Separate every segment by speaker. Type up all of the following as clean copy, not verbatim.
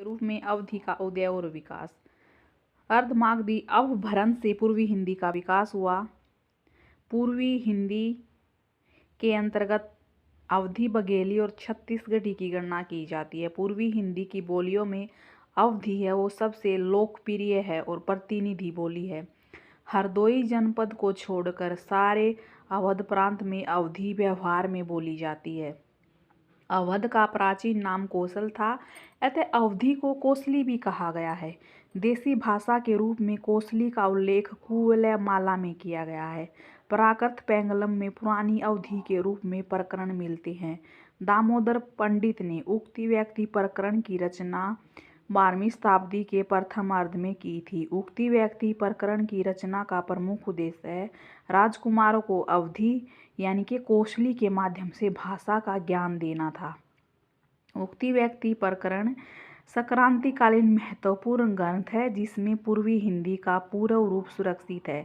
Speaker 1: के रूप में अवधि का उदय और विकास। अर्धमागधी अवभरण से पूर्वी हिंदी का विकास हुआ। पूर्वी हिंदी के अंतर्गत अवधी, बघेली और छत्तीसगढ़ी की गणना की जाती है। पूर्वी हिंदी की बोलियों में अवधी है वो सबसे लोकप्रिय है और प्रतिनिधि बोली है। हरदोई जनपद को छोड़कर सारे अवध प्रांत में अवधी व्यवहार में बोली जाती है। अवध का प्राचीन नाम कोसल था, अतः अवधी को कोसली भी कहा गया है। देसी भाषा के रूप में कोसली का उल्लेख कुवलयमाला में किया गया है। प्राकृत पेंगलम में पुरानी अवधी के रूप में प्रकरण मिलते हैं। दामोदर पंडित ने उक्ति व्यक्ति प्रकरण की रचना 12वीं शताब्दी के प्रथमार्ध में की थी। उक्ति व्यक्ति प्रकरण की रचना का प्रमुख उद्देश्य राजकुमारों को अवधी यानी कि कोसली के माध्यम से भाषा का ज्ञान देना था। उक्ति व्यक्ति प्रकरण संक्रांतिकालीन महत्वपूर्ण ग्रंथ है जिसमें पूर्वी हिंदी का पूर्व रूप सुरक्षित है।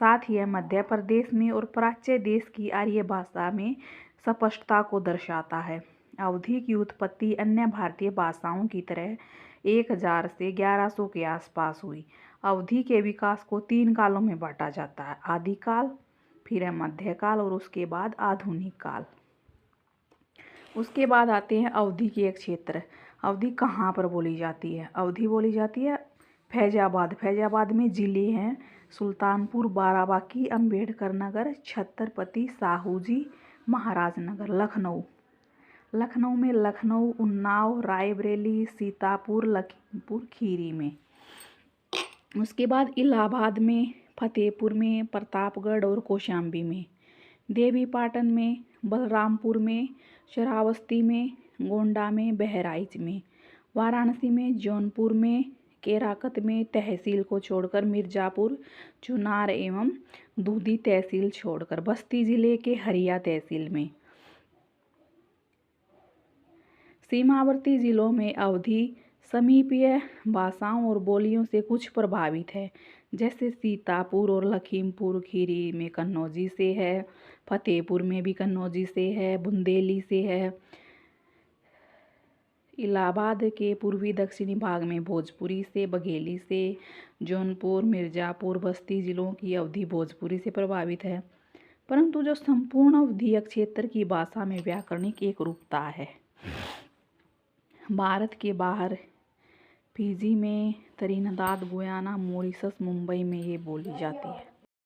Speaker 1: साथ ही यह मध्य प्रदेश में और प्राच्य देश की आर्य भाषा में स्पष्टता को दर्शाता है। अवधी की उत्पत्ति अन्य भारतीय भाषाओं की तरह 1000 से 1100 के आसपास हुई। अवधी के विकास को 3 कालों में बांटा जाता है, आदिकाल, फिर है मध्यकाल और उसके बाद आधुनिक काल। उसके बाद आते हैं अवधी के एक क्षेत्र। अवधी कहाँ पर बोली जाती है? अवधी बोली जाती है फैजाबाद। फैजाबाद में जिले हैं सुल्तानपुर, बाराबांकी, अम्बेडकर नगर, छत्रपति साहूजी महाराज नगर, लखनऊ। लखनऊ में लखनऊ, उन्नाव, रायबरेली, सीतापुर, लखीमपुर खीरी में। उसके बाद इलाहाबाद में, फतेहपुर में, प्रतापगढ़ और कौशाम्बी में, देवीपाटन में, बलरामपुर में, श्रावस्ती में, गोंडा में, बहराइच में, वाराणसी में, जौनपुर में, केराकत में, तहसील को छोड़कर मिर्जापुर, चुनार एवं दूधी तहसील छोड़कर, बस्ती जिले के हरिया तहसील में। सीमावर्ती जिलों में अवधी समीपीय भाषाओं और बोलियों से कुछ प्रभावित है, जैसे सीतापुर और लखीमपुर खीरी में कन्नौजी से है, फतेहपुर में भी कन्नौजी से है, बुंदेली से है। इलाहाबाद के पूर्वी दक्षिणी भाग में भोजपुरी से, बघेली से, जौनपुर, मिर्जापुर, बस्ती जिलों की अवधी भोजपुरी से प्रभावित है। परंतु जो संपूर्ण अवधीय क्षेत्र की भाषा में व्याकरणिक एक रूपता है। भारत के बाहर फिजी में, त्रिनिदाद, गुयाना, मॉरिशस, मुंबई में ये बोली जाती है।